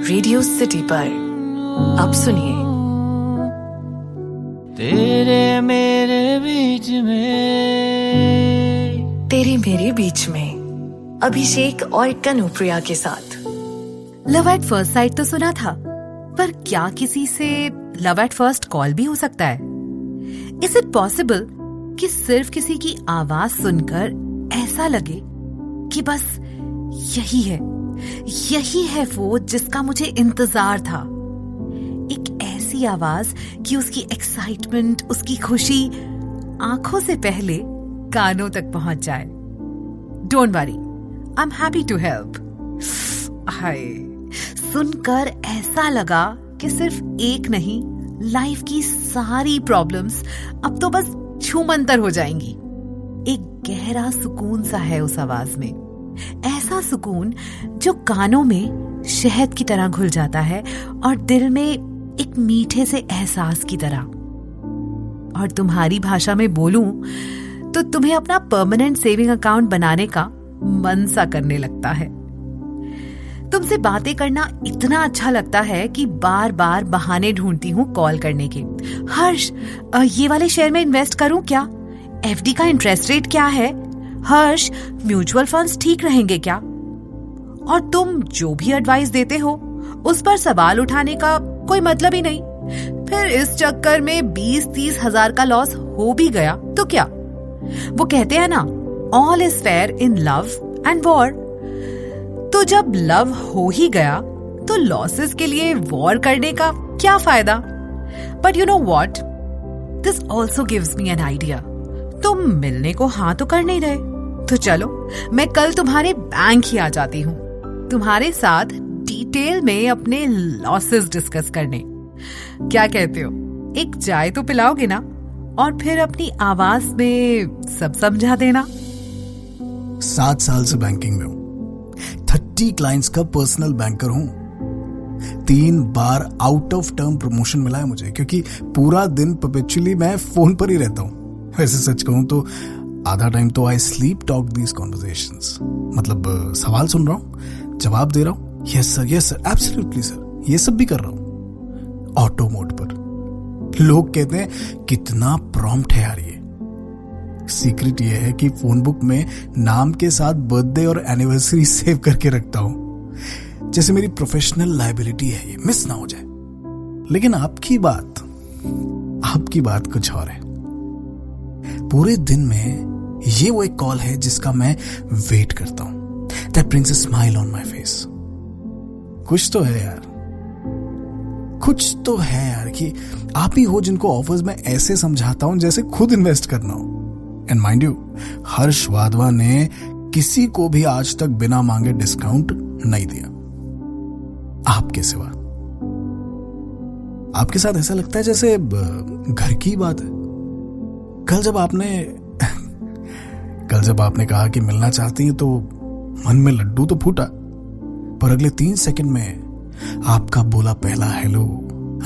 Radio city पर अब सुनिए तेरे मेरे बीच में, तेरे मेरे बीच में अभिषेक और कनुप्रिया के साथ। लव एट फर्स्ट साइट तो सुना था, पर क्या किसी से लव एट फर्स्ट कॉल भी हो सकता है? इज इट पॉसिबल कि सिर्फ किसी की आवाज सुनकर ऐसा लगे कि बस यही है वो जिसका मुझे इंतजार था। एक ऐसी आवाज कि उसकी एक्साइटमेंट, उसकी खुशी आंखों से पहले कानों तक पहुंच जाए। Don't worry, I am happy to help. हाय, सुनकर ऐसा लगा कि सिर्फ एक नहीं, लाइफ की सारी प्रॉब्लम्स अब तो बस छूमंतर हो जाएंगी। एक गहरा सुकून सा है उस आवाज में, ऐसा सुकून जो कानों में शहद की तरह घुल जाता है और दिल में एक मीठे से एहसास की तरह। और तुम्हारी भाषा में बोलूं तो तुम्हें अपना परमानेंट सेविंग अकाउंट बनाने का मन सा करने लगता है। तुमसे बातें करना इतना अच्छा लगता है कि बार बार बहाने ढूंढती हूँ कॉल करने के। हर्ष, ये वाले शेयर में इन्वेस्ट करूं क्या? एफडी का इंटरेस्ट रेट क्या है? हर्ष, म्यूचुअल फंड्स ठीक रहेंगे क्या? और तुम जो भी एडवाइस देते हो उस पर सवाल उठाने का कोई मतलब ही नहीं। फिर इस चक्कर में 20-30 हजार का लॉस हो भी गया तो क्या? वो कहते हैं ना, all is fair in love and war. तो जब लव हो ही गया तो लॉसेस के लिए वॉर करने का क्या फायदा? But you know what, this also gives me an idea. तुम मिलने को हाँ तो कर नहीं रहे, तो चलो मैं कल तुम्हारे बैंक ही आ जाती हूँ, तुम्हारे साथ डिटेल में अपने लॉसेस डिस्कस करने। क्या कहते हो? एक चाय तो पिलाओगे ना? और फिर अपनी आवाज में सब समझा देना। 7 साल से बैंकिंग में हूँ, 30 क्लाइंट्स का पर्सनल बैंकर हूँ। 3 बार आउट ऑफ टर्म प्रमोशन मिला है मुझे, क्योंकि पूरा दिन परपेचुअली मैं फोन पर ही रहता हूँ। वैसे सच कहूं तो आधा टाइम तो I sleep talk these conversations, मतलब सवाल सुन रहा हूँ, जवाब दे रहा हूँ, यस सर, एब्सोल्युटली सर, ये सब भी कर रहा हूँ ऑटो मोड पर। लोग कहते हैं कितना प्रॉम्प्ट है यार ये। सीक्रेट ये है कि फोन बुक में नाम के साथ बर्थडे और एनिवर्सरी सेव करके रखता हूँ, जैसे मेरी प्रोफेशनल लायबिलिटी है, ये मिस ना हो जाए। लेकिन आपकी बात कुछ और है। पूरे दिन में ये वो एक कॉल है जिसका मैं वेट करता हूं। That brings a smile on my face. कुछ तो है यार कि आप ही हो जिनको ऑफर्स में ऐसे समझाता हूं जैसे खुद इन्वेस्ट करना हो। एंड माइंड यू, हर्ष वाधवा ने किसी को भी आज तक बिना मांगे डिस्काउंट नहीं दिया, आपके सिवा। आपके साथ ऐसा लगता है जैसे घर की बात है। कल जब आपने कहा कि मिलना चाहती हैं तो मन में लड्डू तो फूटा, पर अगले 3 सेकंड में आपका बोला पहला हेलो,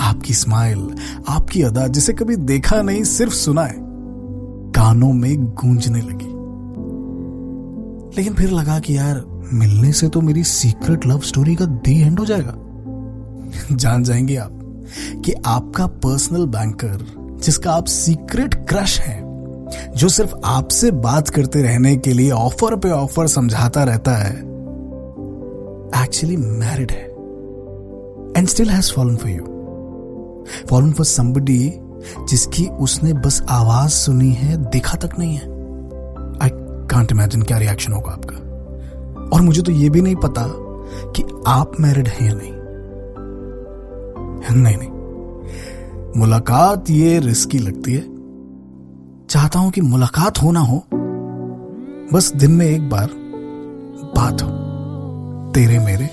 आपकी स्माइल, आपकी अदा, जिसे कभी देखा नहीं सिर्फ सुना है, कानों में गूंजने लगी। लेकिन फिर लगा कि यार मिलने से तो मेरी सीक्रेट लव स्टोरी का दी एंड हो जाएगा। जान जाएंगे आप कि आपका पर्सनल बैंकर, जिसका आप सीक्रेट क्रश हैं, जो सिर्फ आपसे बात करते रहने के लिए ऑफर पे ऑफर समझाता रहता है, एक्चुअली मैरिड है and still has fallen for somebody जिसकी उसने बस आवाज सुनी है, देखा तक नहीं है। आई कांट इमेजिन क्या रिएक्शन होगा आपका। और मुझे तो ये भी नहीं पता कि आप मैरिड हैं या नहीं। मुलाकात ये रिस्की लगती है। चाहता हूं कि मुलाकात हो ना हो, बस दिन में एक बार बात हो तेरे मेरे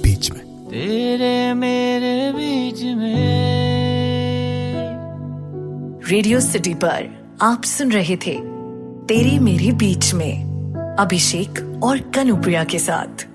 बीच में। तेरे मेरे बीच में। रेडियो सिटी पर आप सुन रहे थे तेरे मेरे बीच में अभिषेक और कनुप्रिया के साथ।